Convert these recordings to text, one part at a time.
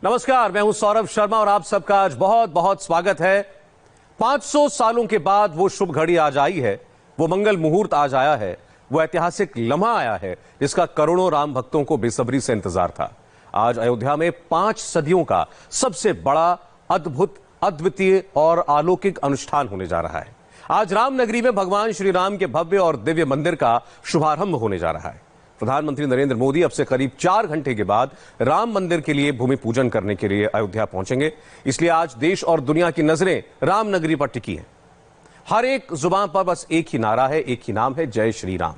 नमस्कार, मैं हूं सौरभ शर्मा और आप सबका आज बहुत बहुत स्वागत है। 500 सालों के बाद वो शुभ घड़ी आज आई है, वो मंगल मुहूर्त आज आया है, वो ऐतिहासिक लम्हा आया है जिसका करोड़ों राम भक्तों को बेसब्री से इंतजार था। आज अयोध्या में 5 सदियों का सबसे बड़ा, अद्भुत, अद्वितीय और अलौकिक अनुष्ठान होने जा रहा है। आज रामनगरी में भगवान श्री राम के भव्य और दिव्य मंदिर का शुभारंभ होने जा रहा है। प्रधानमंत्री नरेंद्र मोदी अब से करीब 4 घंटे के बाद राम मंदिर के लिए भूमि पूजन करने के लिए अयोध्या पहुंचेंगे। इसलिए आज देश और दुनिया की नजरें रामनगरी पर टिकी हैं। हर एक जुबान पर बस एक ही नारा है, एक ही नाम है, जय श्री राम।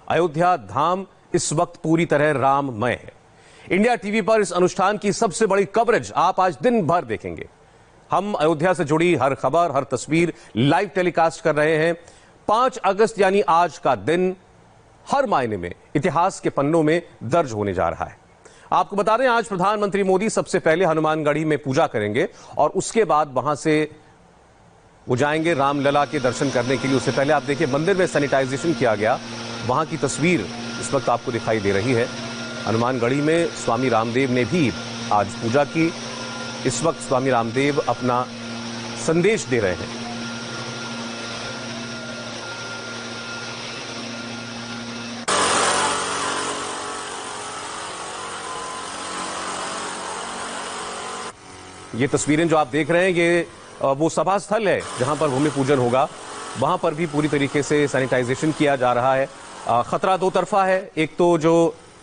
अयोध्या धाम इस वक्त पूरी तरह राममय है। इंडिया टीवी पर इस अनुष्ठान की सबसे बड़ी कवरेज आप आज दिन भर देखेंगे। हम अयोध्या से जुड़ी हर खबर, हर तस्वीर लाइव टेलीकास्ट कर रहे हैं। 5 अगस्त यानी आज का दिन हर मायने में इतिहास के पन्नों में दर्ज होने जा रहा है। आपको बता दें, आज प्रधानमंत्री मोदी सबसे पहले हनुमानगढ़ी में पूजा करेंगे और उसके बाद वहां से वो जाएंगे रामलला के दर्शन करने के लिए। उससे पहले आप देखिए, मंदिर में सैनिटाइजेशन किया गया, वहां की तस्वीर इस वक्त आपको दिखाई दे रही है। हनुमानगढ़ी में स्वामी रामदेव ने भी आज पूजा की। इस वक्त स्वामी रामदेव अपना संदेश दे रहे हैं। ये तस्वीरें जो आप देख रहे हैं, ये वो सभा स्थल है जहां पर भूमि पूजन होगा। वहां पर भी पूरी तरीके से सैनिटाइजेशन किया जा रहा है। खतरा दो तरफा है। एक तो जो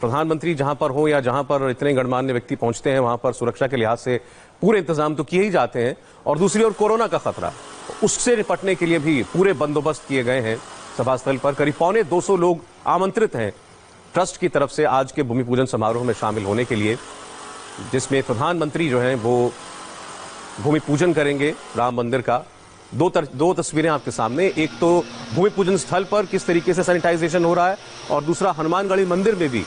प्रधानमंत्री जहां पर हो या जहां पर इतने गणमान्य व्यक्ति पहुंचते हैं, वहां पर सुरक्षा के लिहाज से पूरे इंतजाम तो किए ही जाते हैं, और दूसरी ओर कोरोना का खतरा, उससे निपटने के लिए भी पूरे बंदोबस्त किए गए हैं। सभा स्थल पर करीब 250 लोग आमंत्रित हैं ट्रस्ट की तरफ से आज के भूमि पूजन समारोह में शामिल होने के लिए, जिसमें प्रधानमंत्री जो हैं वो भूमि पूजन करेंगे राम मंदिर का। दो तस्वीरें आपके सामने, एक तो भूमि पूजन स्थल पर किस तरीके से सैनिटाइजेशन हो रहा है, और दूसरा हनुमानगढ़ी मंदिर में भी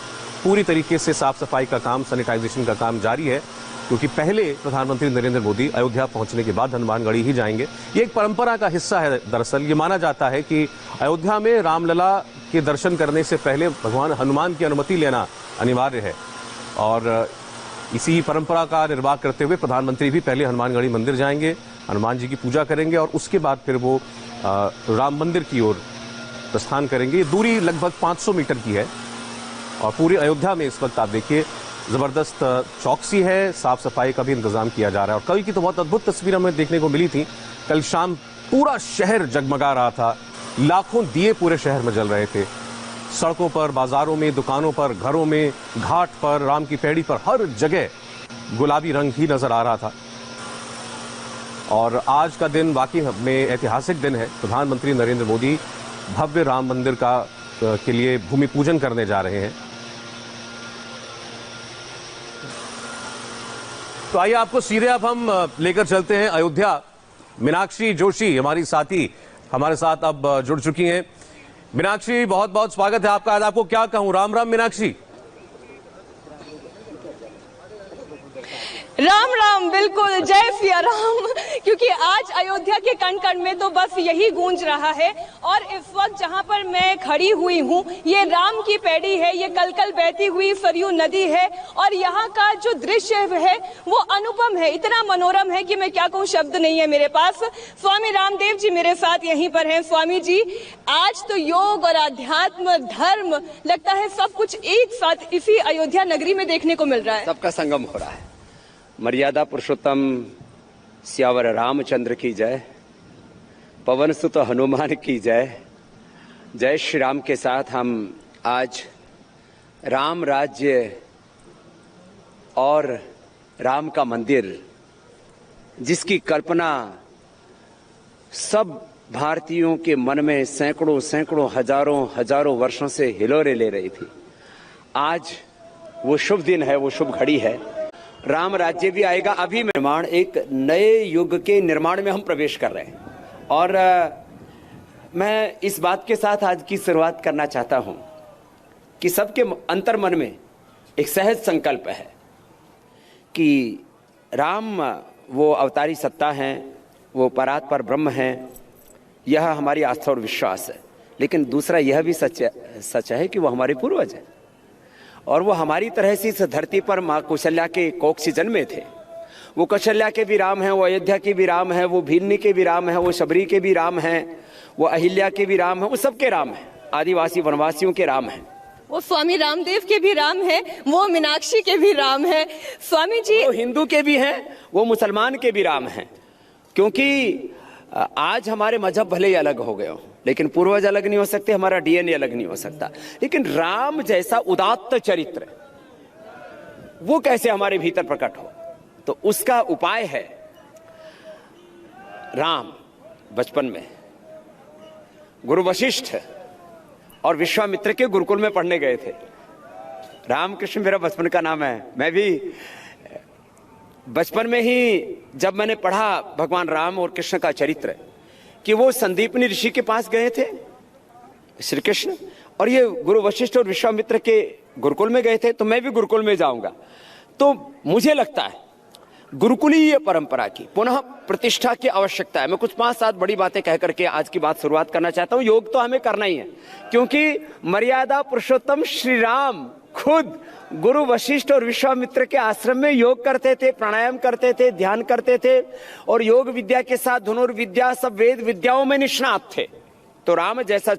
पूरी तरीके से साफ सफाई का काम, सैनिटाइजेशन का काम जारी है, क्योंकि पहले प्रधानमंत्री नरेंद्र मोदी अयोध्या पहुंचने के बाद हनुमानगढ़ी ही जाएंगे। ये एक परंपरा का हिस्सा है। दरअसल ये माना जाता है कि अयोध्या में रामलला के दर्शन करने से पहले भगवान हनुमान की अनुमति लेना अनिवार्य है, और इसी परंपरा का निर्वाह करते हुए प्रधानमंत्री भी पहले हनुमानगढ़ी मंदिर जाएंगे, हनुमान जी की पूजा करेंगे और उसके बाद फिर वो राम मंदिर की ओर प्रस्थान करेंगे। ये दूरी लगभग 500 मीटर की है और पूरे अयोध्या में इस वक्त आप देखिए जबरदस्त चौकसी है, साफ सफाई का भी इंतजाम किया जा रहा है। और कल की तो बहुत अद्भुत तस्वीर हमें देखने को मिली थी। कल शाम पूरा शहर जगमगा रहा था, लाखों दिए पूरे शहर में जल रहे थे। सड़कों पर, बाजारों में, दुकानों पर, घरों में, घाट पर, राम की पैड़ी पर, हर जगह गुलाबी रंग ही नजर आ रहा था। और आज का दिन वाकई में ऐतिहासिक दिन है। प्रधानमंत्री नरेंद्र मोदी भव्य राम मंदिर के लिए भूमि पूजन करने जा रहे हैं। तो आइए आपको सीधे अब हम लेकर चलते हैं अयोध्या। मीनाक्षी जोशी हमारी साथी हमारे साथ अब जुड़ चुकी हैं। मीनाक्षी, बहुत बहुत स्वागत है आपका। आज आपको क्या कहूं, राम राम मीनाक्षी। राम राम, बिल्कुल, जय सिया राम। क्योंकि आज अयोध्या के कण कण में तो बस यही गूंज रहा है। और इस वक्त जहां पर मैं खड़ी हुई हूं, ये राम की पैड़ी है, ये कलकल बहती हुई सरयू नदी है, और यहाँ का जो दृश्य है वो अनुपम है, इतना मनोरम है कि मैं क्या कहूँ, शब्द नहीं है मेरे पास। स्वामी रामदेव जी मेरे साथ यहीं पर हैं। स्वामी जी, आज तो योग और आध्यात्म, धर्म, लगता है सब कुछ एक साथ इसी अयोध्या नगरी में देखने को मिल रहा है। सबका संगम हो रहा है। मर्यादा पुरुषोत्तम सियावर रामचंद्र की जय, पवन सुत हनुमान की जय। जय श्री राम के साथ हम आज राम राज्य और राम का मंदिर, जिसकी कल्पना सब भारतीयों के मन में सैकड़ों सैकड़ों हजारों वर्षों से हिलोरे ले रही थी, आज वो शुभ दिन है, वो शुभ घड़ी है। राम राज्य भी आएगा। अभी निर्माण, एक नए युग के निर्माण में हम प्रवेश कर रहे हैं। और मैं इस बात के साथ आज की शुरुआत करना चाहता हूं कि सबके अंतर मन में एक सहज संकल्प है कि राम वो अवतारी सत्ता हैं, वो परात्पर ब्रह्म हैं। यह हमारी आस्था और विश्वास है। लेकिन दूसरा यह भी सच है कि वो हमारे पूर्वज हैं। और वो हमारी तरह से इस धरती पर माँ कौशल्या के कोख से जन्मे थे। वो कौशल्या के भी राम हैं, वो अयोध्या के भी राम हैं, वो भीलनी के भी राम हैं, वो शबरी के भी राम हैं, वो अहिल्या के भी राम हैं, वो सबके राम हैं, आदिवासी वनवासियों के राम हैं। वो स्वामी रामदेव के भी राम है, वो मीनाक्षी के भी राम है। स्वामी जी, वो हिंदू के भी हैं, वो मुसलमान के भी राम हैं। क्योंकि आज हमारे मजहब भले ही अलग हो गए हो, लेकिन पूर्वज अलग नहीं हो सकते, हमारा डीएनए अलग नहीं हो सकता। लेकिन राम जैसा उदात्त चरित्र वो कैसे हमारे भीतर प्रकट हो, तो उसका उपाय है राम बचपन में गुरु वशिष्ठ और विश्वामित्र के गुरुकुल में पढ़ने गए थे। रामकृष्ण मेरा बचपन का नाम है। मैं भी बचपन में ही जब मैंने पढ़ा भगवान राम और कृष्ण का चरित्र कि वो संदीपनी ऋषि के पास गए थे श्री कृष्ण, और ये गुरु वशिष्ठ और विश्वामित्र के गुरुकुल में गए थे, तो मैं भी गुरुकुल में जाऊंगा। तो मुझे लगता है गुरुकुलीय परंपरा की पुनः प्रतिष्ठा की आवश्यकता है। मैं कुछ 5-7 बड़ी बातें कह करके आज की बात शुरुआत करना चाहता हूं। योग तो हमें करना ही है, क्योंकि मर्यादा पुरुषोत्तम श्री राम खुद गुरु वशिष्ठ और विश्वामित्र के आश्रम में योग करते थे, प्राणायाम करते थे, ध्यान करते थे, और योग विद्या के साथ धनुर्विद्या, सब वेद विद्याओं में निष्णात थे। तो राम जैसा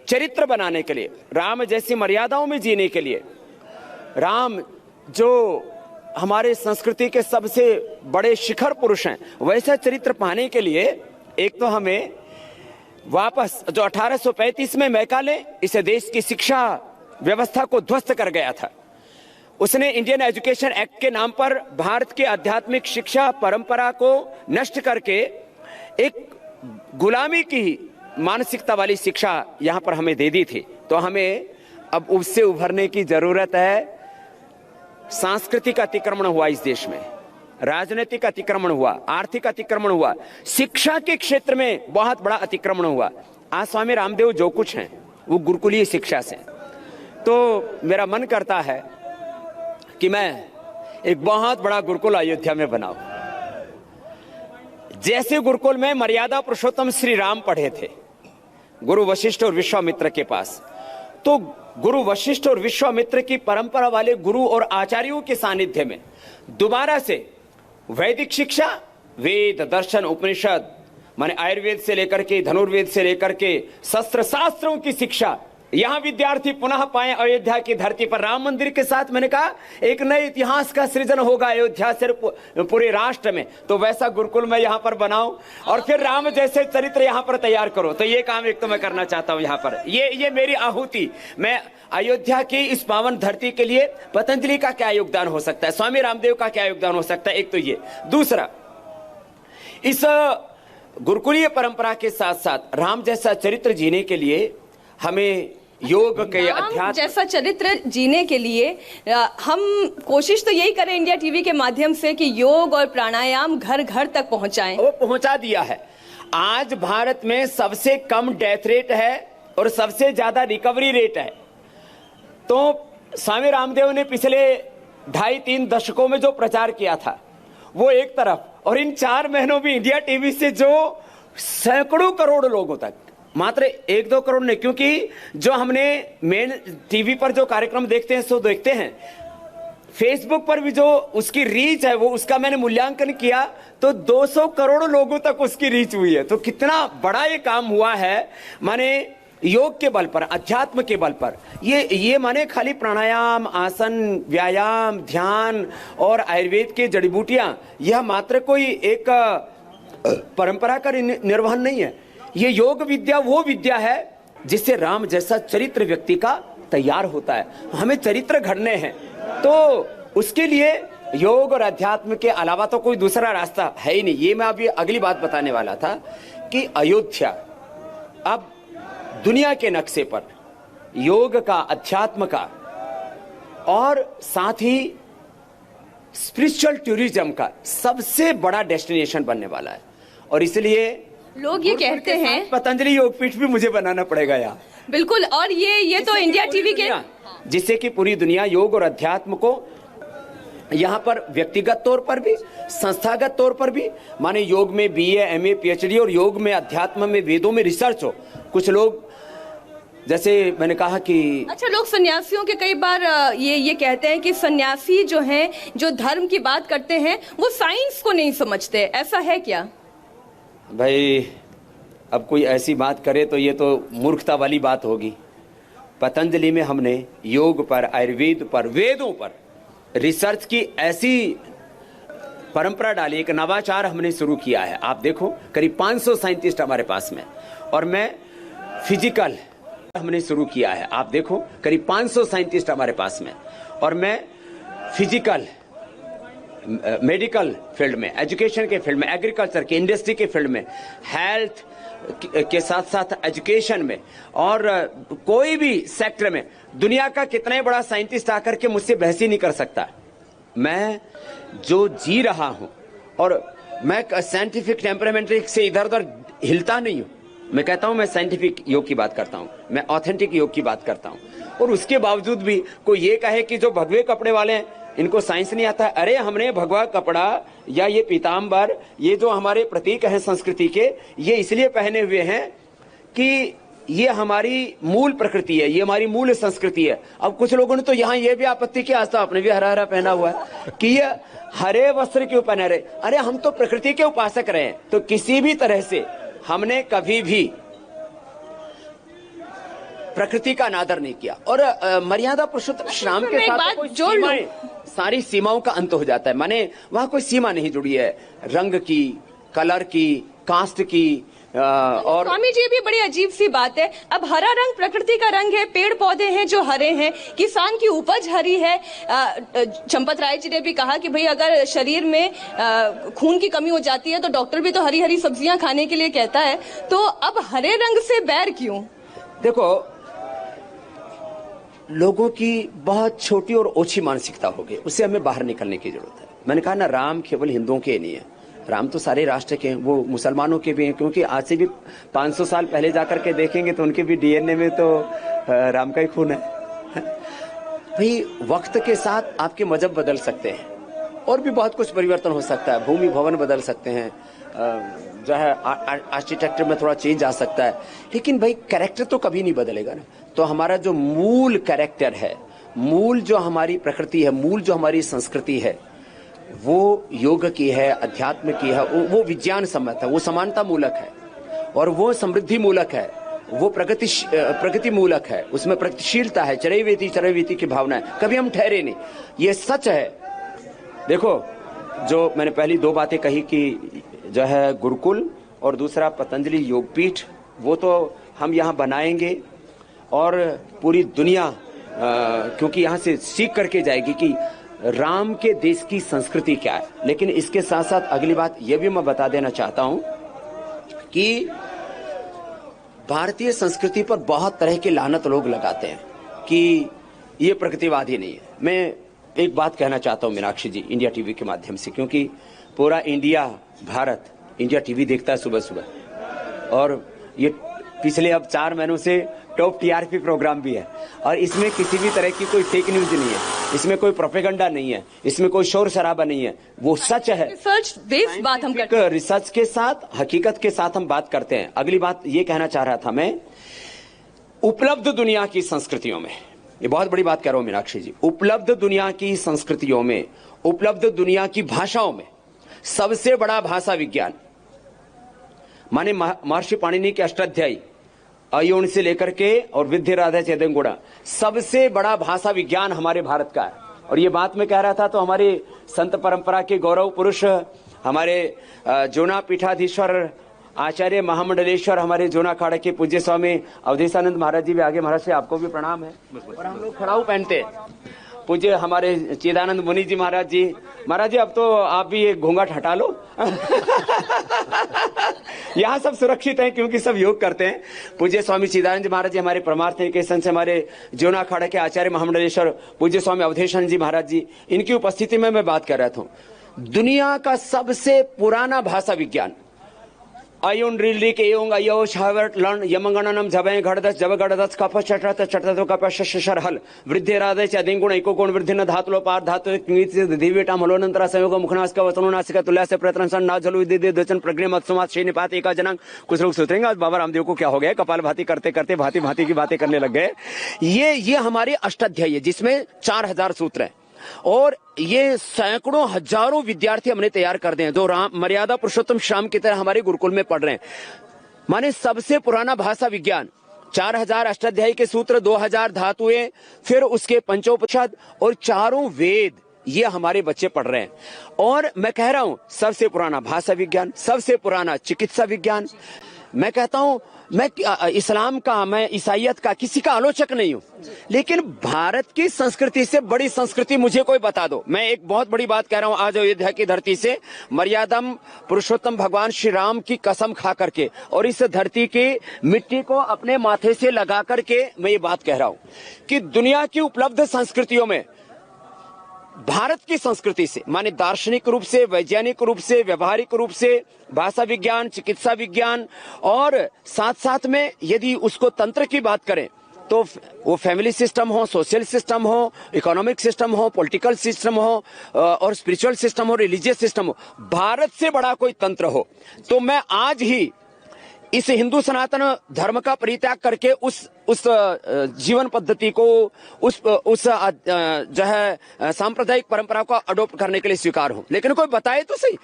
चरित्र बनाने के लिए, राम जैसी मर्यादाओं में जीने के लिए, राम जो हमारे संस्कृति के सबसे बड़े शिखर पुरुष हैं, वैसा चरित्र पाने के लिए एक तो हमें वापस जो 1835 में मैकाले इसे देश की शिक्षा व्यवस्था को ध्वस्त कर गया था, उसने इंडियन एजुकेशन एक्ट के नाम पर भारत की आध्यात्मिक शिक्षा परंपरा को नष्ट करके एक गुलामी की मानसिकता वाली शिक्षा यहां पर हमें दे दी थी। तो हमें अब उससे उभरने की जरूरत है। सांस्कृतिक अतिक्रमण हुआ इस देश में, राजनीतिक अतिक्रमण हुआ, आर्थिक अतिक्रमण हुआ, शिक्षा के क्षेत्र में बहुत बड़ा अतिक्रमण हुआ। आज स्वामी रामदेव जो कुछ हैं वो गुरुकुलीय शिक्षा से। तो मेरा मन करता है कि मैं एक बहुत बड़ा गुरुकुल अयोध्या में बनाऊं। जैसे गुरुकुल में मर्यादा पुरुषोत्तम श्री राम पढ़े थे गुरु वशिष्ठ और विश्वामित्र के पास, तो गुरु वशिष्ठ और विश्वामित्र की परंपरा वाले गुरु और आचार्यों के सानिध्य में दोबारा से वैदिक शिक्षा, वेद, दर्शन, उपनिषद, माने आयुर्वेद से लेकर के धनुर्वेद से लेकर के शस्त्र शास्त्रों की शिक्षा यहां विद्यार्थी पुनः पाए। अयोध्या की धरती पर राम मंदिर के साथ मैंने कहा एक नए इतिहास का सृजन होगा अयोध्या से पूरे राष्ट्र में। तो वैसा गुरुकुल मैं यहां पर बनाऊं और फिर राम जैसे चरित्र यहां पर तैयार करो। तो ये काम एक तो मैं करना चाहता हूं यहां पर। ये मेरी आहुति। मैं अयोध्या की इस पावन धरती के लिए पतंजलि का क्या योगदान हो सकता है, स्वामी रामदेव का क्या योगदान हो सकता है, एक तो ये। दूसरा, इस गुरुकुलीय परंपरा के साथ साथ राम जैसा चरित्र जीने के लिए हमें योग के अध्यात्म जैसा चरित्र जीने के लिए हम कोशिश तो यही करें इंडिया टीवी के माध्यम से कि योग और प्राणायाम घर घर तक पहुंचाएं। वो पहुंचा दिया है। आज भारत में सबसे कम डेथ रेट है और सबसे ज्यादा रिकवरी रेट है। तो स्वामी रामदेव ने पिछले 2.5-3 दशकों में जो प्रचार किया था वो एक तरफ, और इन 4 महीनों में इंडिया टीवी से जो सैकड़ों करोड़ लोगों तक, मात्र 1-2 करोड़ नहीं, क्योंकि जो हमने मेन टीवी पर जो कार्यक्रम देखते हैं सो देखते हैं, फेसबुक पर भी जो उसकी रीच है वो उसका मैंने मूल्यांकन किया तो 200 करोड़ लोगों तक उसकी रीच हुई है। तो कितना बड़ा ये काम हुआ है, माने योग के बल पर, अध्यात्म के बल पर। ये माने खाली प्राणायाम, आसन, व्यायाम, ध्यान और आयुर्वेद के जड़ी बूटियां, यह मात्र कोई एक परंपरा का निर्वहन नहीं है। ये योग विद्या वो विद्या है जिससे राम जैसा चरित्र व्यक्ति का तैयार होता है। हमें चरित्र घड़ने हैं, तो उसके लिए योग और अध्यात्म के अलावा तो कोई दूसरा रास्ता है ही नहीं। ये मैं अभी अगली बात बताने वाला था कि अयोध्या अब दुनिया के नक्शे पर योग का, अध्यात्म का और साथ ही स्पिरिचुअल टूरिज्म का सबसे बड़ा डेस्टिनेशन बनने वाला है। और इसलिए लोग ये कहते हैं पतंजलि योगपीठ भी मुझे बनाना पड़ेगा यार। बिल्कुल। और ये तो इंडिया टीवी के, जिससे कि पूरी दुनिया योग और अध्यात्म को यहाँ पर व्यक्तिगत तौर पर भी, संस्थागत तौर पर भी, माने योग में BA, MA, PhD और योग में, अध्यात्म में, वेदों में रिसर्च हो। कुछ लोग जैसे मैंने कहा कि अच्छा, लोग सन्यासियों के कई बार ये कहते हैं कि सन्यासी जो हैं, जो धर्म की बात करते हैं, वो साइंस को नहीं समझते, ऐसा है क्या? भाई अब कोई ऐसी बात करे तो ये तो मूर्खता वाली बात होगी। पतंजलि में हमने योग पर, आयुर्वेद पर, वेदों पर रिसर्च की ऐसी परंपरा डाली, एक नवाचार हमने शुरू किया है। आप देखो करीब 500 साइंटिस्ट हमारे पास में, और मैं फिजिकल हमने शुरू किया है। आप देखो करीब 500 साइंटिस्ट हमारे पास में, और मैं फिजिकल, मेडिकल फील्ड में, एजुकेशन के फील्ड में, एग्रीकल्चर के, इंडस्ट्री के फील्ड में, हेल्थ के साथ साथ एजुकेशन में, और कोई भी सेक्टर में दुनिया का कितना ही बड़ा साइंटिस्ट आकर के मुझसे बहस ही नहीं कर सकता। मैं जो जी रहा हूं, और मैं साइंटिफिक टेम्परामेंट से इधर उधर हिलता नहीं हूं। मैं कहता हूं मैं साइंटिफिक योग की बात करता हूं, मैं ऑथेंटिक योग की बात करता हूं, और उसके बावजूद भी कोई ये कहे कि जो भगवे कपड़े वाले हैं इनको साइंस नहीं आता है। अरे हमने भगवा कपड़ा या ये पीताम्बर, ये जो हमारे प्रतीक हैं संस्कृति के, ये इसलिए पहने हुए हैं कि ये हमारी मूल प्रकृति है, ये हमारी मूल संस्कृति है। अब कुछ लोगों ने तो यहाँ ये भी आपत्ति की, आज तो आपने भी हरा हरा पहना हुआ है कि ये हरे वस्त्र क्यों पहने रहे। अरे हम तो प्रकृति के उपासक रहे हैं, तो किसी भी तरह से हमने कभी भी प्रकृति का अनादर नहीं किया। और मर्यादा पुरुषोत्तम श्री राम के साथ कोई सीमाएं, सारी सीमाओं का अंत हो जाता है। माने वहां कोई सीमा नहीं जुड़ी है, रंग की, कलर की, कास्ट की। और स्वामी जी, भी बड़ी अजीब सी बात है। अब हरा रंग प्रकृति का रंग है, पेड़ पौधे हैं जो हरे हैं, किसान की उपज हरी है। चंपत राय जी ने भी कहा कि भाई अगर शरीर में खून की कमी हो जाती है तो डॉक्टर भी तो हरी हरी सब्जियां खाने के लिए कहता है। तो अब हरे रंग से बैर क्यों? देखो, लोगों की बहुत छोटी और ओछी मानसिकता हो गई, उससे हमें बाहर निकलने की जरूरत है। मैंने कहा ना, राम केवल हिंदुओं के नहीं है, राम तो सारे राष्ट्र के हैं, वो मुसलमानों के भी हैं, क्योंकि आज से भी 500 साल पहले जाकर के देखेंगे तो उनके भी डीएनए में तो राम का ही खून है। भाई वक्त के साथ आपके मजहब बदल सकते हैं, और भी बहुत कुछ परिवर्तन हो सकता है, भूमि भवन बदल सकते हैं, जो है आर्किटेक्चर में थोड़ा चेंज आ सकता है, लेकिन भाई कैरेक्टर तो कभी नहीं बदलेगा ना। तो हमारा जो मूल कैरेक्टर है, मूल जो हमारी प्रकृति है, मूल जो हमारी संस्कृति है, वो योग की है, अध्यात्म की है, वो विज्ञान सम्मत है, वो समानता मूलक है, और वो समृद्धि मूलक है, वो प्रगति मूलक है, उसमें प्रगतिशीलता है, चरैवेति की भावना है, कभी हम ठहरे नहीं, ये सच है। देखो, जो मैंने पहली दो बातें कही कि जो है गुरुकुल और दूसरा पतंजलि योगपीठ, वो तो हम यहाँ बनाएंगे, और पूरी दुनिया क्योंकि यहाँ से सीख करके जाएगी कि राम के देश की संस्कृति क्या है। लेकिन इसके साथ साथ अगली बात यह भी मैं बता देना चाहता हूं कि भारतीय संस्कृति पर बहुत तरह के लानत लोग लगाते हैं कि ये प्रगतिवादी नहीं है। मैं एक बात कहना चाहता हूं मीनाक्षी जी, इंडिया टीवी के माध्यम से, क्योंकि पूरा इंडिया, भारत इंडिया टीवी देखता है सुबह सुबह, और ये पिछले अब 4 महीनों से टॉप टीआरपी प्रोग्राम भी है, और इसमें किसी भी तरह की कोई फेक न्यूज नहीं है, इसमें कोई प्रोपेगेंडा नहीं है, इसमें कोई शोर शराबा नहीं है, वो सच है। रिसर्च बेस्ड बात हम करते हैं, रिसर्च के साथ, हकीकत के साथ हम बात करते हैं। अगली बात ये कहना चाह रहा था मैं, उपलब्ध दुनिया की संस्कृतियों में, ये बहुत बड़ी बात कह रहा हूं मीनाक्षी जी, उपलब्ध दुनिया की संस्कृतियों में, उपलब्ध दुनिया की भाषाओं में सबसे बड़ा भाषा विज्ञान, माने महर्षि पाणिनि के अष्टाध्यायी अयोन से लेकर के और विद्या राधा चेदंगुड़ा, सबसे बड़ा भाषा विज्ञान हमारे भारत का है। और ये बात मैं कह रहा था तो हमारे संत परंपरा के गौरव पुरुष, हमारे जोना पीठाधीश्वर आचार्य महामंडलेश्वर, हमारे जोना अखाड़ा के पूज्य स्वामी अवधेशानंद महाराज जी भी आगे, महाराज से आपको भी प्रणाम है। और हम लोग खड़ाऊ पहनते हैं, पूज्य हमारे चिदानंद मुनि जी महाराज जी, महाराज जी अब तो आप भी एक घूंघट हटा लो। यहाँ सब सुरक्षित हैं क्योंकि सब योग करते हैं। पूज्य स्वामी चिदानंद जी महाराज जी हमारे परमार्थ निकेतन से, हमारे जोना अखाड़ा के आचार्य महामंडलेश्वर पूज्य स्वामी अवधेशानंद जी महाराज जी, इनकी उपस्थिति में मैं बात कर रहा था। दुनिया का सबसे पुराना भाषा विज्ञान अयुन रिली के योंग अयो शावर्ट लन यमंगणनम जबे घड़दस जब घड़दस कप चटत चटत कप शशर हल वृद्धि राधे चदिंगुण एको गुण वृद्धि न धातुलो पार धातु कीत दिवेटा मलोनंतर संयोग मुखनास का वचनो नासिका तुल्या से प्रयत्न सन ना जलु दे दचन प्रज्ञा मत्सुमात श्री निपात एका जनांग। कुछ लोग सोचेंगे आज बाबा रामदेव को क्या हो गया, कपाल भाती करते करते भांति भांति की बातें करने लग गए। ये हमारी अष्टाध्यायी है जिसमें 4000 सूत्र है और ये सैकड़ों हजारों विद्यार्थी हमने तैयार कर दिए हैं जो राम मर्यादा पुरुषोत्तम श्याम की तरह हमारे गुरुकुल में पढ़ रहे हैं। माने सबसे पुराना भाषा विज्ञान, 4000 अष्टाध्यायी के सूत्र, 2000 धातुएं, फिर उसके पंचोपनिषद और 4 वेद, ये हमारे बच्चे पढ़ रहे हैं। और मैं कह रहा हूं सबसे पुराना भाषा विज्ञान, सबसे पुराना चिकित्सा विज्ञान। मैं कहता हूं मैं इस्लाम का, मैं ईसाइयत का किसी का आलोचक नहीं हूं, लेकिन भारत की संस्कृति से बड़ी संस्कृति मुझे कोई बता दो। मैं एक बहुत बड़ी बात कह रहा हूं आज अयोध्या की धरती से, मर्यादम पुरुषोत्तम भगवान श्री राम की कसम खा करके और इस धरती की मिट्टी को अपने माथे से लगा करके मैं ये बात कह रहा हूं कि दुनिया की उपलब्ध संस्कृतियों में भारत की संस्कृति से, माने दार्शनिक रूप से, वैज्ञानिक रूप से, व्यवहारिक रूप से, भाषा विज्ञान, चिकित्सा विज्ञान और साथ साथ में यदि उसको तंत्र की बात करें तो वो फैमिली सिस्टम हो, सोशल सिस्टम हो, इकोनॉमिक सिस्टम हो, पॉलिटिकल सिस्टम हो और स्पिरिचुअल सिस्टम हो, रिलीजियस सिस्टम हो, भारत से बड़ा कोई तंत्र हो तो मैं आज ही इस हिंदू सनातन धर्म का परित्याग करके उस जीवन पद्धति को, उस जो है सांप्रदायिक परंपरा को अडॉप्ट करने के लिए स्वीकार हूं। लेकिन कोई बताए तो सही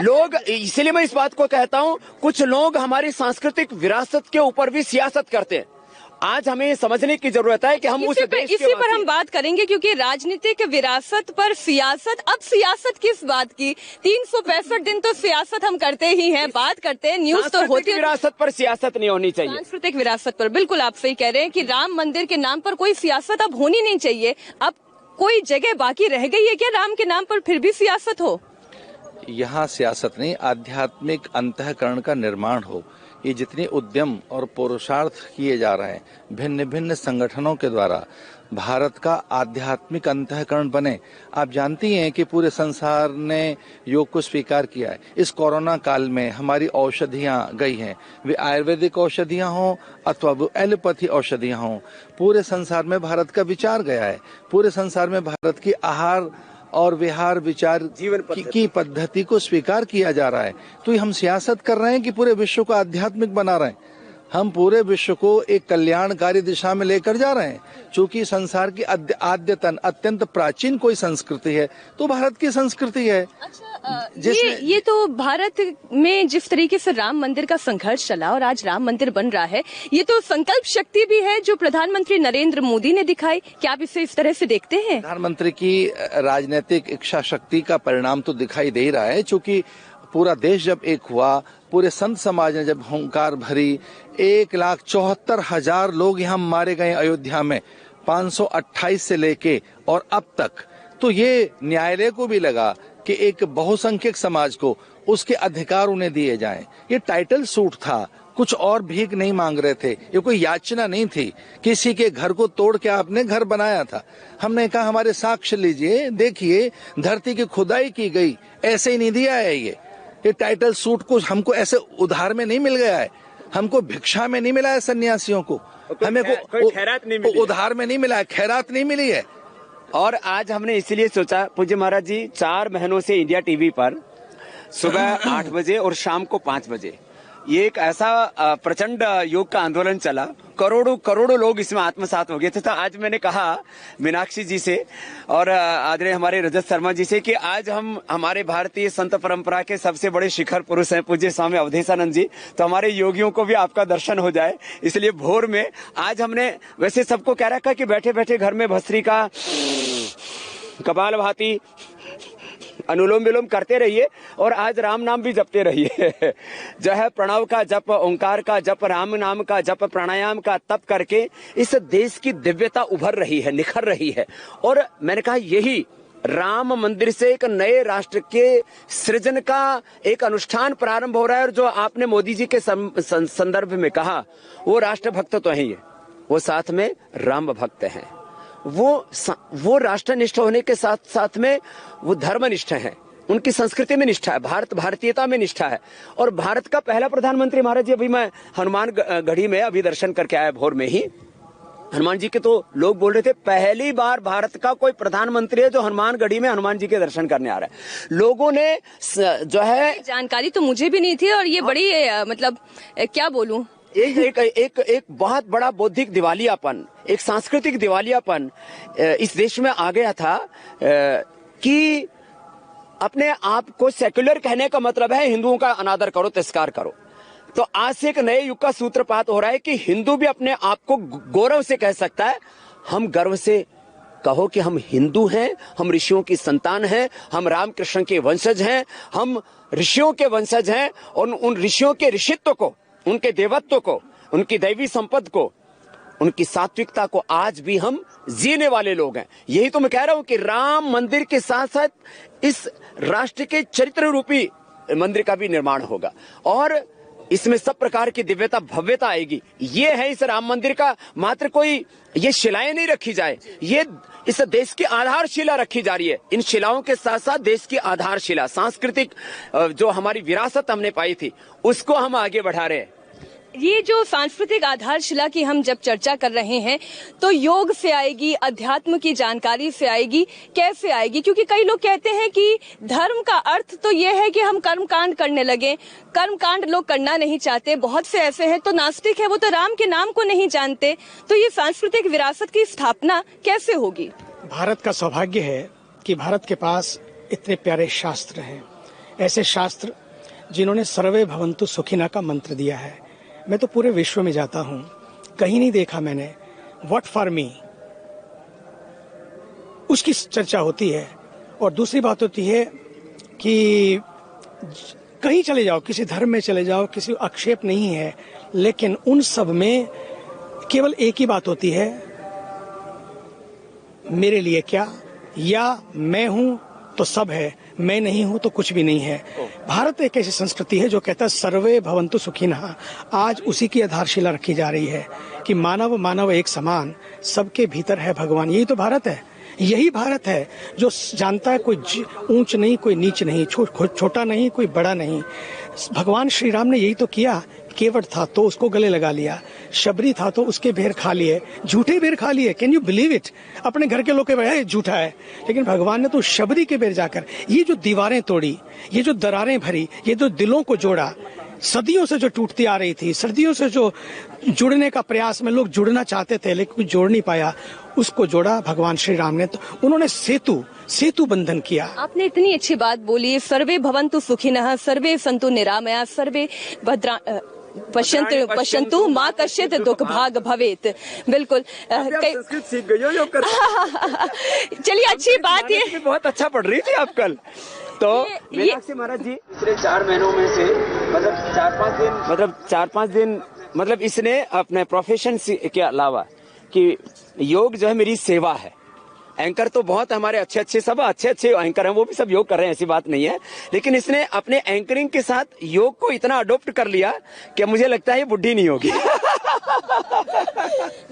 लोग, इसलिए मैं इस बात को कहता हूं, कुछ लोग हमारी सांस्कृतिक विरासत के ऊपर भी सियासत करते हैं। आज हमें समझने की जरूरत है कि हम उस देश इसी पर हम बात करेंगे क्योंकि राजनीतिक विरासत पर सियासत, अब सियासत किस बात की, 365 दिन तो सियासत हम करते ही हैं, बात करते हैं, न्यूज तो होती है। विरासत पर सियासत नहीं होनी चाहिए। सांस्कृतिक विरासत पर बिल्कुल आप सही कह रहे हैं कि राम मंदिर के नाम पर कोई सियासत अब होनी नहीं चाहिए। अब कोई जगह बाकी रह गई है क्या राम के नाम पर फिर भी सियासत हो? यहाँ सियासत नहीं, आध्यात्मिक अंतःकरण का निर्माण हो। ये जितने उद्यम और पुरुषार्थ किए जा रहे हैं भिन्न भिन्न संगठनों के द्वारा, भारत का आध्यात्मिक अंतःकरण बने। आप जानती हैं कि पूरे संसार ने योग को स्वीकार किया है। इस कोरोना काल में हमारी औषधियां गई हैं, वे आयुर्वेदिक औषधियां हों अथवा वो एलोपैथी औषधियां हों, पूरे संसार में भारत का विचार गया है। पूरे संसार में भारत की आहार और विहार विचार जीवन की पद्धति को स्वीकार किया जा रहा है। तो हम सियासत कर रहे हैं कि पूरे विश्व को आध्यात्मिक बना रहे हैं। हम पूरे विश्व को एक कल्याणकारी दिशा में लेकर जा रहे हैं। चूंकि संसार की आद्यतन अत्यंत प्राचीन कोई संस्कृति है तो भारत की संस्कृति है। अच्छा, ये तो भारत में जिस तरीके से राम मंदिर का संघर्ष चला और आज राम मंदिर बन रहा है, ये तो संकल्प शक्ति भी है जो प्रधानमंत्री नरेंद्र मोदी ने दिखाई। क्या आप इसे इस तरह से देखते हैं? प्रधानमंत्री की राजनीतिक इच्छा शक्ति का परिणाम तो दिखाई दे रहा है। चूंकि पूरा देश जब एक हुआ, पूरे संत समाज ने जब हुंकार भरी, 1,74,000 लोग यहाँ मारे गए अयोध्या में 528 से लेके और अब तक, तो ये न्यायालय को भी लगा कि एक बहुसंख्यक समाज को उसके अधिकार उन्हें दिए जाएं। ये टाइटल सूट था, कुछ और भीख नहीं मांग रहे थे, ये कोई याचना नहीं थी। किसी के घर को तोड़ के आपने घर बनाया था। हमने कहा हमारे साक्ष्य लीजिए, देखिए धरती की खुदाई की गई, ऐसे ही नहीं दिया है। ये टाइटल सूट को हमको ऐसे उधार में नहीं मिल गया है, हमको भिक्षा में नहीं मिला है सन्यासियों को, हमें को खैरात नहीं मिली, उधार में नहीं मिला है, खैरात नहीं मिली है। और आज हमने इसलिए सोचा, पूज्य महाराज जी 4 महीनों से इंडिया टीवी पर सुबह 8 बजे और शाम को 5 बजे ये एक ऐसा प्रचंड योग का आंदोलन चला, करोड़ों लोग इसमें आत्मसात हो गए थे। तो आज मैंने कहा मीनाक्षी जी से और आदरणीय हमारे रजत शर्मा जी से कि आज हम हमारे भारतीय संत परंपरा के सबसे बड़े शिखर पुरुष हैं पूज्य स्वामी अवधेशानंद जी, तो हमारे योगियों को भी आपका दर्शन हो जाए, इसलिए भोर में आज हमने वैसे सबको कह रखा कि बैठे बैठे घर में भस्त्री का, कपालभाति, अनुलोम विलोम करते रहिए और आज राम नाम भी जपते रहिए। जो है प्रणव का जप, ओंकार का जप, राम नाम का जप, प्राणायाम का तप करके इस देश की दिव्यता उभर रही है, निखर रही है। और मैंने कहा यही राम मंदिर से एक नए राष्ट्र के सृजन का एक अनुष्ठान प्रारंभ हो रहा है। और जो आपने मोदी जी के संदर्भ में कहा, वो राष्ट्र भक्त तो है ही, वो साथ में राम भक्त हैं। वो राष्ट्रनिष्ठ होने के साथ साथ में वो धर्मनिष्ठ हैं। उनकी संस्कृति में निष्ठा है, भारत भारतीयता में निष्ठा है। और भारत का पहला प्रधानमंत्री महाराज जी, अभी मैं हनुमान गढ़ी में अभी दर्शन करके आया भोर में ही, हनुमान जी के तो लोग बोल रहे थे पहली बार भारत का कोई प्रधानमंत्री है जो हनुमान गढ़ी में हनुमान जी के दर्शन करने आ रहा है। लोगों ने जो है, जानकारी तो मुझे भी नहीं थी और ये बड़ी मतलब क्या बोलूं, एक बहुत बड़ा बौद्धिक दिवालियापन, एक सांस्कृतिक दिवालियापन इस देश में आ गया था कि अपने आप को सेक्युलर कहने का मतलब है हिंदुओं का अनादर करो, तिरस्कार करो। तो आज से एक नए युग का सूत्रपात हो रहा है कि हिंदू भी अपने आप को गौरव से कह सकता है। हम गर्व से कहो कि हम हिंदू हैं, हम ऋषियों की संतान हैं, हम रामकृष्ण के वंशज हैं, हम ऋषियों के वंशज हैं। और उन ऋषियों के ऋषित्व को, उनके देवत्व को, उनकी दैवी संपद को, उनकी सात्विकता को आज भी हम जीने वाले लोग हैं। यही तो मैं कह रहा हूं कि राम मंदिर के साथ साथ इस राष्ट्र के चरित्र रूपी मंदिर का भी निर्माण होगा और इसमें सब प्रकार की दिव्यता भव्यता आएगी। ये है इस राम मंदिर का मात्र कोई ये शिलाएं नहीं रखी जाए, ये इस देश की आधारशिला रखी जा रही है। इन शिलाओं के साथ साथ देश की आधारशिला, सांस्कृतिक जो हमारी विरासत हमने पाई थी उसको हम आगे बढ़ा रहे हैं। ये जो सांस्कृतिक आधारशिला की हम जब चर्चा कर रहे हैं तो योग से आएगी, अध्यात्म की जानकारी से आएगी, कैसे आएगी? क्योंकि कई लोग कहते हैं कि धर्म का अर्थ तो ये है कि हम कर्मकांड करने लगे। कर्मकांड लोग करना नहीं चाहते, बहुत से ऐसे हैं तो नास्तिक है, वो तो राम के नाम को नहीं जानते। तो ये सांस्कृतिक विरासत की स्थापना कैसे होगी? भारत का सौभाग्य है कि भारत के पास इतने प्यारे शास्त्र हैं, ऐसे शास्त्र जिन्होंने सर्वे भवन्तु सुखिनः का मंत्र दिया है। मैं तो पूरे विश्व में जाता हूं, कहीं नहीं देखा मैंने व्हाट फॉर मी, उसकी चर्चा होती है। और दूसरी बात होती है कि कहीं चले जाओ, किसी धर्म में चले जाओ, किसी आक्षेप नहीं है, लेकिन उन सब में केवल एक ही बात होती है, मेरे लिए क्या, या मैं हूं तो सब है, मैं नहीं हूं तो कुछ भी नहीं है। भारत एक ऐसी संस्कृति है जो कहता है सर्वे भवन्तु सुखिनः। आज उसी की आधारशिला रखी जा रही है कि मानव मानव एक समान, सबके भीतर है भगवान। यही तो भारत है, यही भारत है जो जानता है कोई ऊंच नहीं, कोई नीच नहीं, छोटा नहीं, कोई बड़ा नहीं। भगवान श्री राम ने यही तो किया। केवट था तो उसको गले लगा लिया, शबरी था तो उसके बेर खा लिए, झूठे बेर खा लिए। Can you believe it? अपने घर के लोग के भाई झूठा है, लेकिन भगवान ने तो शबरी के बेर जाकर ये जो दीवारें तोड़ी, ये जो दरारें भरी, ये जो दिलों को जोड़ा, सदियों से जो टूटती आ रही थी, सदियों से जो जुड़ने का प्रयास में लोग जुड़ना चाहते थे लेकिन जोड़ नहीं पाया, उसको जोड़ा भगवान श्री राम ने। तो उन्होंने सेतु बंधन किया। आपने इतनी अच्छी बात बोली, सर्वे भवन्तु सुखिनः, सर्वे सन्तु निरामया, सर्वे पश्यन्तु मा कश्चित् दुःख भाग भवेत्। बिल्कुल संस्कृत सीख गई हो योग कर। चलिए, अच्छी बात है, बहुत अच्छा पढ़ रही थी आप कल। तो मीनाक्षी महाराज जी पिछले 4 महीनों में से मतलब 4-5 दिन मतलब इसने अपने प्रोफेशन के अलावा कि योग जो है मेरी सेवा है। एंकर तो बहुत हमारे अच्छे सब अच्छे एंकर हैं, वो भी सब योग कर रहे हैं, ऐसी बात नहीं है। लेकिन इसने अपने एंकरिंग के साथ योग को इतना अडॉप्ट कर लिया कि मुझे लगता है ये बुढ़ी नहीं होगी।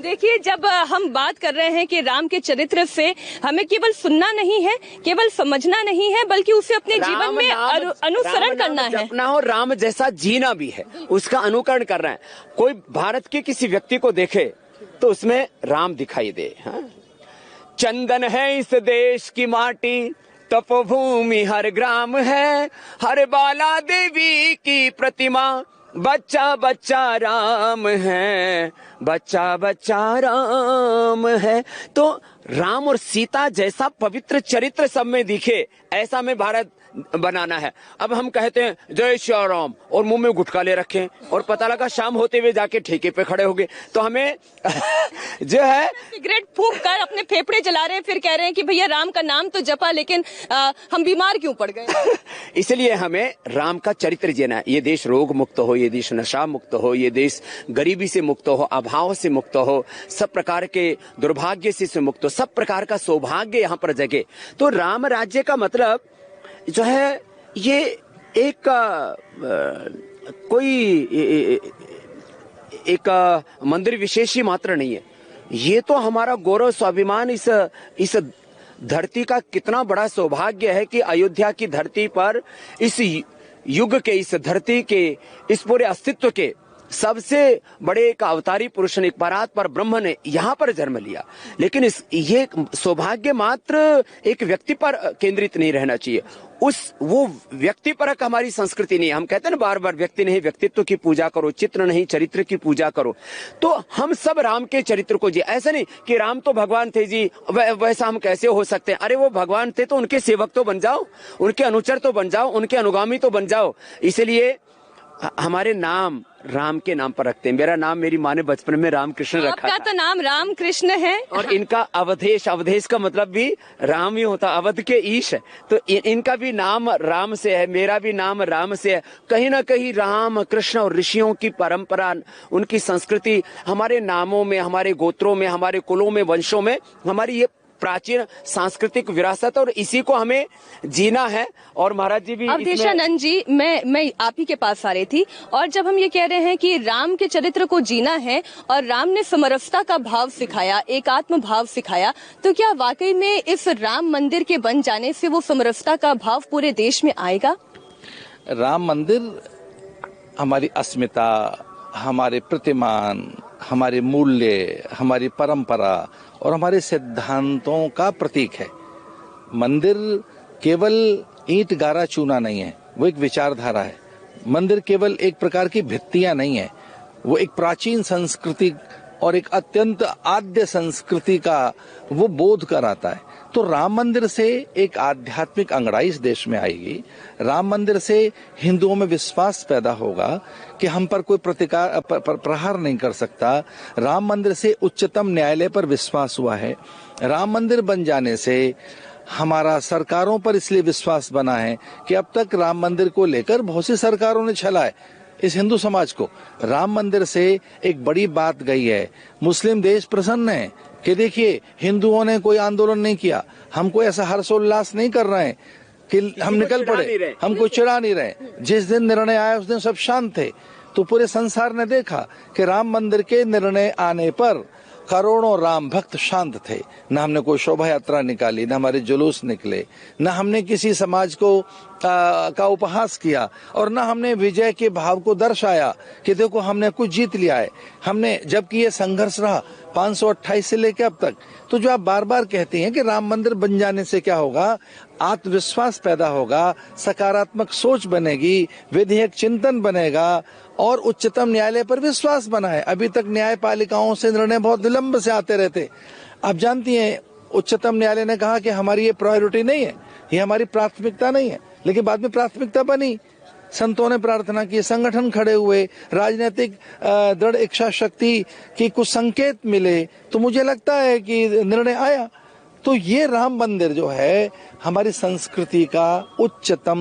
देखिए, जब हम बात कर रहे हैं कि राम के चरित्र से हमें केवल सुनना नहीं है, केवल समझना नहीं है, बल्कि उसे अपने जीवन में अनुसरण करना है। अपना हो राम जैसा जीना भी है, उसका अनुकरण करना है। कोई भारत के किसी व्यक्ति को देखे तो उसमें राम दिखाई दे। हाँ? चंदन है इस देश की माटी, तपोभूमि हर ग्राम है, हर बाला देवी की प्रतिमा, बच्चा बच्चा राम है, बच्चा बच्चा राम है। तो राम और सीता जैसा पवित्र चरित्र सब में दिखे, ऐसा में भारत बनाना है। अब हम कहते हैं जय श्री राम और मुंह में गुटखा ले रखे और पता लगा शाम होते हुए जाके ठेके पे खड़े हो गए, तो हमें जो है सिगरेट फूंक कर अपने फेफड़े जला रहे हैं, फिर कह रहे हैं कि भैया राम का नाम तो जपा, लेकिन हम बीमार क्यों पड़ गए? इसलिए हमें राम का चरित्र जीना है। ये देश रोग मुक्त हो, ये देश नशा मुक्त हो, ये देश गरीबी से मुक्त हो, अभाव से मुक्त हो, सब प्रकार के दुर्भाग्य से मुक्त हो, सब प्रकार का सौभाग्य यहाँ पर जगे। तो राम राज्य का मतलब जो है ये एक कोई एक मंदिर विशेष ही मात्र नहीं है। ये तो हमारा गौरव स्वाभिमान इस धरती का कितना बड़ा सौभाग्य है कि अयोध्या की धरती पर इस युग के, इस धरती के, इस पूरे अस्तित्व के सबसे बड़े एक अवतारी पुरुष ने, एक परात पर ब्रह्म ने यहाँ पर जन्म लिया। लेकिन ये सौभाग्य मात्र एक व्यक्ति पर केंद्रित नहीं रहना चाहिए। वो व्यक्ति परक हमारी संस्कृति नहीं है। हम कहते हैं ना बार बार, व्यक्ति नहीं व्यक्तित्व की पूजा करो, चित्र नहीं चरित्र की पूजा करो। तो हम सब राम के चरित्र को जी, ऐसा नहीं कि राम तो भगवान थे जी, वैसा हम कैसे हो सकते हैं। अरे वो भगवान थे तो उनके सेवक तो बन जाओ, उनके अनुचर तो बन जाओ, उनके अनुगामी तो बन जाओ। इसलिए हमारे नाम राम के नाम पर रखते हैं। मेरा नाम मेरी माँ ने बचपन में रामकृष्ण रखा। आपका तो नाम राम कृष्ण है और इनका अवधेश, अवधेश का मतलब भी राम ही होता, अवध के ईश है। तो इनका भी नाम राम से है, मेरा भी नाम राम से है। कहीं ना कहीं राम कृष्ण और ऋषियों की परंपरा, उनकी संस्कृति हमारे नामों में, हमारे गोत्रों में, हमारे कुलों में, वंशों में हमारी ये प्राचीन सांस्कृतिक विरासत, और इसी को हमें जीना है। और महाराज जी भी अवधेशानंद जी, मैं आप ही के पास आ रही थी, और जब हम ये कह रहे हैं कि राम के चरित्र को जीना है और राम ने समरसता का भाव सिखाया, एकात्म भाव सिखाया, तो क्या वाकई में इस राम मंदिर के बन जाने से वो समरसता का भाव पूरे देश में आएगा? राम मंदिर हमारी अस्मिता, हमारे प्रतिमान, हमारे मूल्य, हमारी परंपरा और हमारे सिद्धांतों का प्रतीक है। मंदिर केवल ईंट गारा चूना नहीं है, वो एक विचारधारा है। मंदिर केवल एक प्रकार की भित्तियां नहीं है, वो एक प्राचीन संस्कृति और एक अत्यंत आद्य संस्कृति का वो बोध कराता है। तो राम मंदिर से एक आध्यात्मिक अंगड़ाई इस देश में आएगी। राम मंदिर से हिंदुओं में विश्वास पैदा होगा कि हम पर कोई प्रहार नहीं कर सकता। राम मंदिर से उच्चतम न्यायालय पर विश्वास हुआ है। राम मंदिर बन जाने से हमारा सरकारों पर इसलिए विश्वास बना है कि अब तक राम मंदिर को लेकर बहुत सी सरकारों ने छला है इस हिंदू समाज को। राम मंदिर से एक बड़ी बात गई है, मुस्लिम देश प्रसन्न है कि देखिए हिंदुओं ने कोई आंदोलन नहीं किया, हम कोई ऐसा हर्षोल्लास नहीं कर रहे हैं कि हम निकल पड़े, हम कोई चिढ़ा नहीं रहे। जिस दिन निर्णय आया उस दिन सब शांत थे। तो पूरे संसार ने देखा कि राम मंदिर के निर्णय आने पर करोड़ों राम भक्त शांत थे। न हमने कोई शोभा यात्रा निकाली, न हमारे जुलूस निकले, न हमने किसी समाज को का उपहास किया, और न हमने विजय के भाव को दर्शाया कि देखो हमने कुछ जीत लिया है। हमने, जबकि ये संघर्ष रहा 528 से लेकर अब तक। तो जो आप बार बार कहते हैं कि राम मंदिर बन जाने से क्या होगा, आत्मविश्वास पैदा होगा, सकारात्मक सोच बनेगी, विधेयक चिंतन बनेगा और उच्चतम न्यायालय पर विश्वास बना है। अभी तक न्यायपालिकाओं से निर्णय बहुत विलंब से आते रहते। आप जानती हैं उच्चतम न्यायालय ने कहा कि हमारी ये प्रायोरिटी नहीं है, ये हमारी प्राथमिकता नहीं है, लेकिन बाद में प्राथमिकता बनी। संतों ने प्रार्थना की, संगठन खड़े हुए, राजनीतिक दृढ़ इच्छा शक्ति की कुछ संकेत मिले, तो मुझे लगता है कि निर्णय आया। तो ये राम मंदिर जो है हमारी संस्कृति का उच्चतम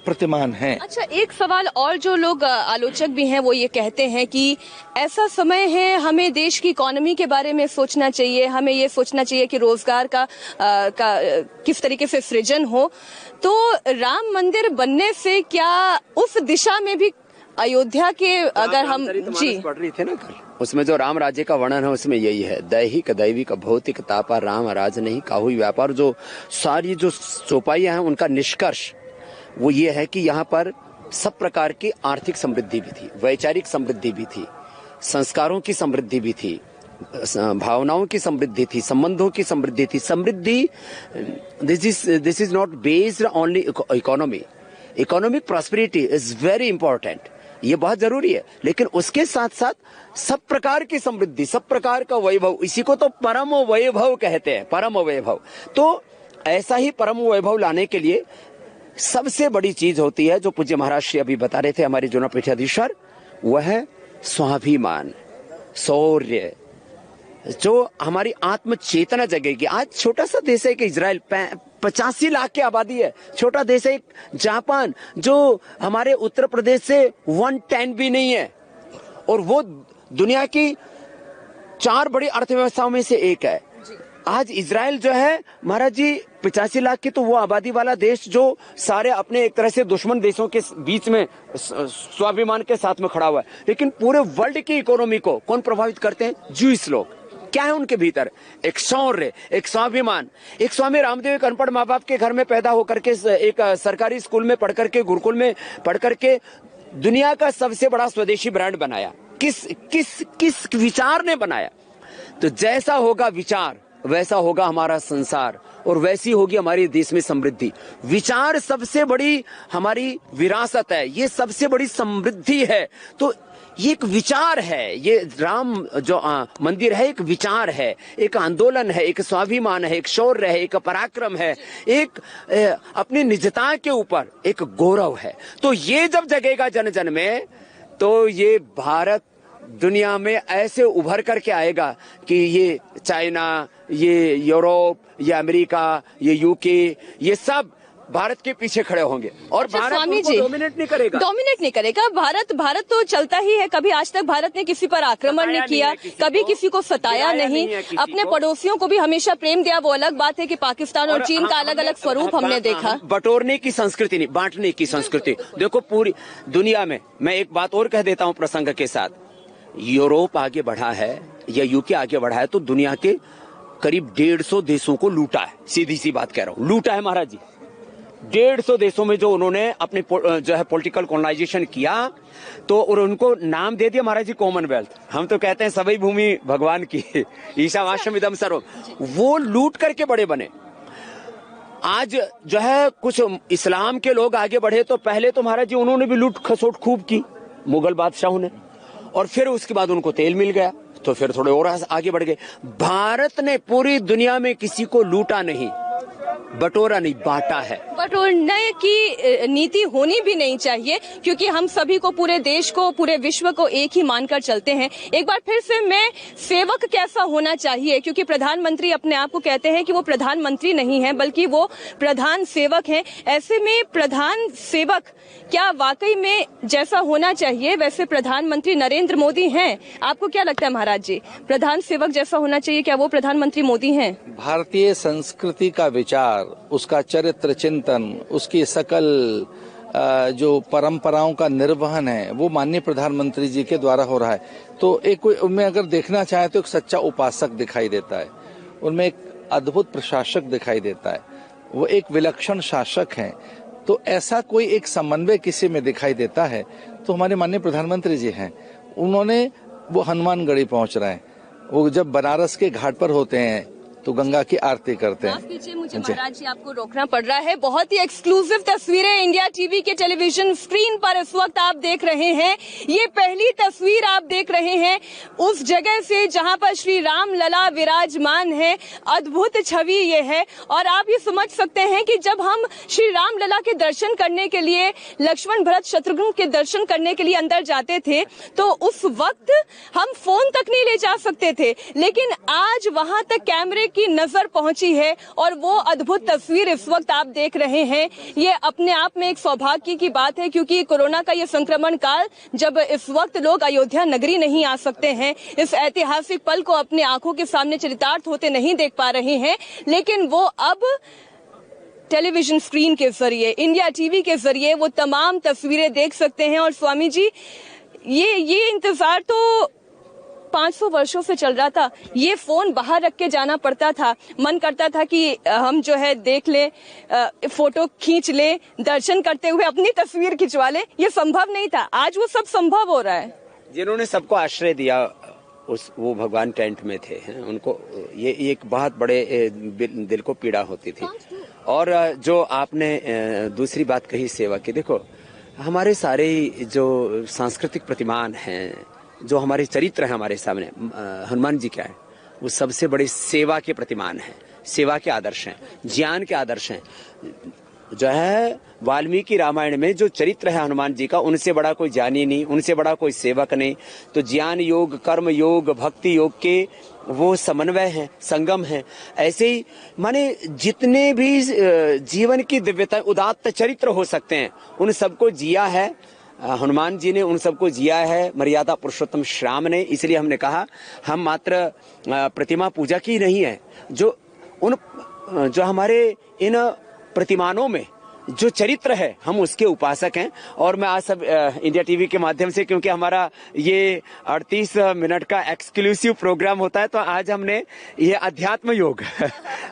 प्रतिमान है। अच्छा, एक सवाल और, जो लोग आलोचक भी हैं वो ये कहते हैं कि ऐसा समय है, हमें देश की इकोनॉमी के बारे में सोचना चाहिए, हमें ये सोचना चाहिए कि रोजगार का किस तरीके से सृजन हो। तो राम मंदिर बनने से क्या उस दिशा में भी अयोध्या के, अगर हम जी पढ़ रही थे ना कल, उसमें जो राम राज्य का वर्णन है उसमें यही है, दैहिक दैविक भौतिक तापा राम राज नहीं काहुई व्यापार। जो सारी जो चौपाइयां हैं उनका निष्कर्ष वो ये है कि यहाँ पर सब प्रकार की आर्थिक समृद्धि भी थी, वैचारिक समृद्धि भी थी, संस्कारों की समृद्धि भी थी, भावनाओं की समृद्धि थी, संबंधों की समृद्धि थी। समृद्धि, this is not based only economy. Economic prosperity is very important, ये बहुत जरूरी है, लेकिन उसके साथ साथ सब प्रकार की समृद्धि, सब प्रकार का वैभव, इसी को तो परम वैभव कहते हैं, परम वैभव। तो ऐसा ही परम वैभव लाने के लिए सबसे बड़ी चीज होती है, जो पूज्य महाराज श्री अभी बता रहे थे हमारे जूना पीठाधीश्वर, वह है स्वाभिमान, शौर्य, जो हमारी आत्म चेतना जगेगी। आज छोटा सा देश है कि इजराइल, 85 लाख की आबादी है, छोटा देश है जापान, जो हमारे उत्तर प्रदेश से 110 भी नहीं है, और वो दुनिया की 4 बड़ी अर्थव्यवस्थाओं में से एक है। आज इजराइल जो है महाराज जी 85 लाख की तो वो आबादी वाला देश, जो सारे अपने एक तरह से दुश्मन देशों के बीच में स्वाभिमान के साथ में खड़ा हुआ है। लेकिन पूरे वर्ल्ड की इकोनॉमी को कौन प्रभावित करते हैं? ज्यूइश लोग। क्या है उनके भीतर? एक शौर्य, एक स्वाभिमान। एक स्वामी रामदेव एक अनपढ़ माँ बाप के घर में पैदा होकर के, एक सरकारी स्कूल में पढ़ करके, गुरुकुल में पढ़ करके दुनिया का सबसे बड़ा स्वदेशी ब्रांड बनाया। किस विचार ने बनाया? तो जैसा होगा विचार वैसा होगा हमारा संसार, और वैसी होगी हमारे देश में समृद्धि। विचार सबसे बड़ी हमारी विरासत है, ये सबसे बड़ी समृद्धि है। तो ये एक विचार है, ये राम जो मंदिर है एक विचार है, एक आंदोलन है, एक स्वाभिमान है, एक शौर्य है, एक पराक्रम है, एक अपनी निजता के ऊपर एक गौरव है। तो ये जब जगेगा जन जन में, तो ये भारत दुनिया में ऐसे उभर करके आएगा कि ये चाइना, ये यूरोप, ये अमेरिका, ये यूके, ये सब भारत के पीछे खड़े होंगे। और भारत उनको डोमिनेट नहीं करेगा। भारत तो चलता ही है। कभी आज तक भारत ने किसी पर आक्रमण नहीं किया, कभी किसी को सताया नहीं, अपने पड़ोसियों को भी हमेशा प्रेम दिया। वो अलग बात है कि पाकिस्तान और चीन का अलग अलग स्वरूप हमने देखा। बटोरने की संस्कृति नहीं, बांटने की संस्कृति। देखो पूरी दुनिया में, मैं एक बात और कह देता हूँ प्रसंग के साथ, यूरोप आगे बढ़ा है या यूके आगे बढ़ा है तो दुनिया के करीब 150 देशों को लूटा है। सीधी सी बात कह रहा हूँ, लूटा है महाराज जी। 150 देशों में जो उन्होंने अपने जो है पॉलिटिकल कॉलोनाइजेशन किया, तो और उनको नाम दे दिया महाराज जी कॉमनवेल्थ। हम तो कहते हैं सभी भूमि भगवान की, ईशावास्यम इदम सर्वम। वो लूट करके बड़े बने। आज जो है कुछ इस्लाम के लोग आगे बढ़े, तो पहले तो महाराज जी उन्होंने भी लूट खसोट खूब की मुगल बादशाहों ने, और फिर उसके बाद उनको तेल मिल गया तो फिर थोड़े और आगे बढ़ गए। भारत ने पूरी दुनिया में किसी को लूटा नहीं, बटोरा नहीं, बांटा है। बटोरने की नीति होनी भी नहीं चाहिए, क्योंकि हम सभी को, पूरे देश को, पूरे विश्व को एक ही मानकर चलते हैं। एक बार फिर से मैं, सेवक कैसा होना चाहिए, क्योंकि प्रधानमंत्री अपने आप को कहते हैं कि वो प्रधानमंत्री नहीं है बल्कि वो प्रधान सेवक हैं। ऐसे में प्रधान सेवक क्या वाकई में जैसा होना चाहिए वैसे प्रधानमंत्री नरेंद्र मोदी हैं? आपको क्या लगता है महाराज जी, प्रधान सेवक जैसा होना चाहिए, क्या वो प्रधानमंत्री मोदी हैं? भारतीय संस्कृति का विचार, उसका चरित्र चिंतन, उसकी सकल जो परंपराओं का निर्वहन है, वो माननीय प्रधानमंत्री जी के द्वारा हो रहा है। तो एक कोई उनमें अगर देखना चाहे तो एक सच्चा उपासक दिखाई देता है, उनमें एक अद्भुत प्रशासक दिखाई देता है, वो एक विलक्षण शासक हैं। तो ऐसा कोई एक समन्वय किसी में दिखाई देता है तो हमारे माननीय प्रधानमंत्री जी हैं। उन्होंने, वो हनुमानगढ़ी पहुंच रहे हैं, वो जब बनारस के घाट पर होते हैं तो गंगा की आरती करते हैं। पीछे मुझे महाराज जी आपको रोकना पड़ रहा है। बहुत ही एक्सक्लूसिव तस्वीरें इंडिया टीवी के टेलीविजन स्क्रीन पर इस वक्त आप देख रहे हैं। ये पहली तस्वीर आप देख रहे हैं उस जगह से जहां पर श्री राम लला विराजमान है। अद्भुत छवि ये है, और आप ये समझ सकते हैं कि जब हम श्री राम लला के दर्शन करने के लिए, लक्ष्मण भरत शत्रुघ्न के दर्शन करने के लिए अंदर जाते थे, तो उस वक्त हम फोन तक नहीं ले जा सकते थे, लेकिन आज वहां तक कैमरे की नजर पहुंची है और वो अद्भुत तस्वीर इस वक्त आप देख रहे हैं। ये अपने आप में एक सौभाग्य की बात है, क्योंकि कोरोना का ये संक्रमण काल, जब इस वक्त लोग अयोध्या नगरी नहीं आ सकते हैं, इस ऐतिहासिक पल को अपने आंखों के सामने चरितार्थ होते नहीं देख पा रहे हैं, लेकिन वो अब टेलीविजन स्क्रीन के जरिए, इंडिया टीवी के जरिए वो तमाम तस्वीरें देख सकते हैं। और स्वामी जी, ये इंतजार तो 500 वर्षों से चल रहा था। ये फोन बाहर रख के जाना पड़ता था, मन करता था कि हम जो है देख ले, फोटो खींच ले, दर्शन करते हुए अपनी तस्वीर खिंचवा ले। ये संभव नहीं था, आज वो सब संभव हो रहा है। जिन्होंने सबको आश्रय दिया, वो भगवान टेंट में थे, उनको ये एक बहुत बड़े दिल को पीड़ा होती थी। और जो आपने दूसरी बात कही सेवा की, देखो हमारे सारे जो सांस्कृतिक प्रतिमान हैं, जो हमारे चरित्र है हमारे सामने, हनुमान जी क्या है, वो सबसे बड़े सेवा के प्रतिमान हैं, सेवा के आदर्श हैं, ज्ञान के आदर्श हैं। जो है वाल्मीकि रामायण में जो चरित्र है हनुमान जी का, उनसे बड़ा कोई ज्ञानी नहीं, उनसे बड़ा कोई सेवक नहीं। तो ज्ञान योग, कर्म योग, भक्ति योग के वो समन्वय है, संगम है। ऐसे ही माने जितने भी जीवन की दिव्यता, उदात्त चरित्र हो सकते हैं, उन सबको जिया है हनुमान जी ने, उन सबको जिया है मर्यादा पुरुषोत्तम श्याम ने। इसलिए हमने कहा हम मात्र प्रतिमा पूजा की नहीं है, जो हमारे इन प्रतिमानों में जो चरित्र है हम उसके उपासक हैं। और मैं आज सब इंडिया टीवी के माध्यम से, क्योंकि हमारा ये 38 मिनट का एक्सक्लूसिव प्रोग्राम होता है, तो आज हमने ये अध्यात्म योग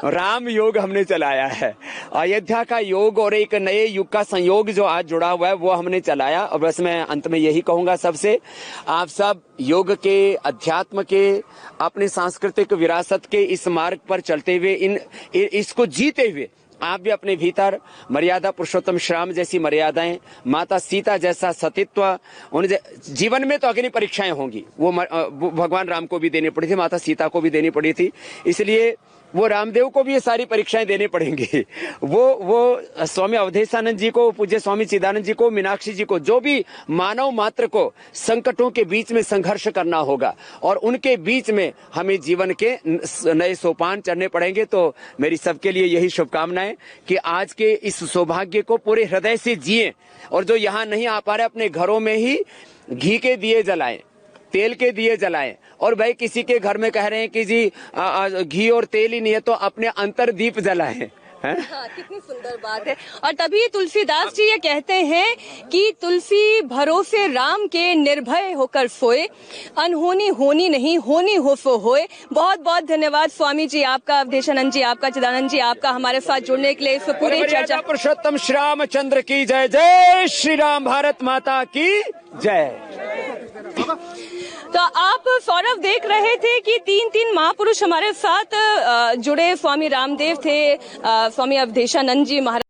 राम योग हमने चलाया है। अयोध्या का योग और एक नए युग का संयोग जो आज जुड़ा हुआ है वो हमने चलाया। और बस मैं अंत में यही कहूंगा सबसे, आप सब योग के, अध्यात्म के, अपनी सांस्कृतिक विरासत के इस मार्ग पर चलते हुए इसको जीते हुए आप भी अपने भीतर मर्यादा पुरुषोत्तम श्री राम जैसी मर्यादाएं, माता सीता जैसा सतीत्व, उन जीवन में तो अग्नि परीक्षाएं होंगी, वो भगवान राम को भी देनी पड़ी थी, माता सीता को भी देनी पड़ी थी, इसलिए वो रामदेव को भी ये सारी परीक्षाएं देनी पड़ेंगी। वो स्वामी अवधेशानंद जी को, पूज्य स्वामी चिदानंद जी को, मीनाक्षी जी को, जो भी मानव मात्र को संकटों के बीच में संघर्ष करना होगा और उनके बीच में हमें जीवन के नए सोपान चढ़ने पड़ेंगे। तो मेरी सबके लिए यही शुभकामनाएं कि आज के इस सौभाग्य को पूरे हृदय से जिए, और जो यहाँ नहीं आ पा रहे अपने घरों में ही घी के दिए जलाएं, तेल के दिए जलाएं। और भाई किसी के घर में कह रहे हैं कि जी घी और तेल ही नहीं है, तो अपने अंतर्दीप जलाएं। हाँ, कितनी सुंदर बात है। और तभी तुलसीदास जी ये कहते हैं कि तुलसी भरोसे राम के निर्भय होकर सोए, अनहोनी होनी नहीं, होनी हो सो होए। बहुत बहुत धन्यवाद स्वामी जी आपका, अवधेशानंद जी आपका, चिदानंद जी आपका हमारे साथ जुड़ने के लिए इस पूरी चर्चा। पुरुषोत्तम श्री रामचंद्र की जय। जय श्री राम, भारत माता की जय। तो आप सौरभ देख रहे थे कि तीन महापुरुष हमारे साथ जुड़े। स्वामी रामदेव थे, स्वामी अवधेशानंद जी महाराज।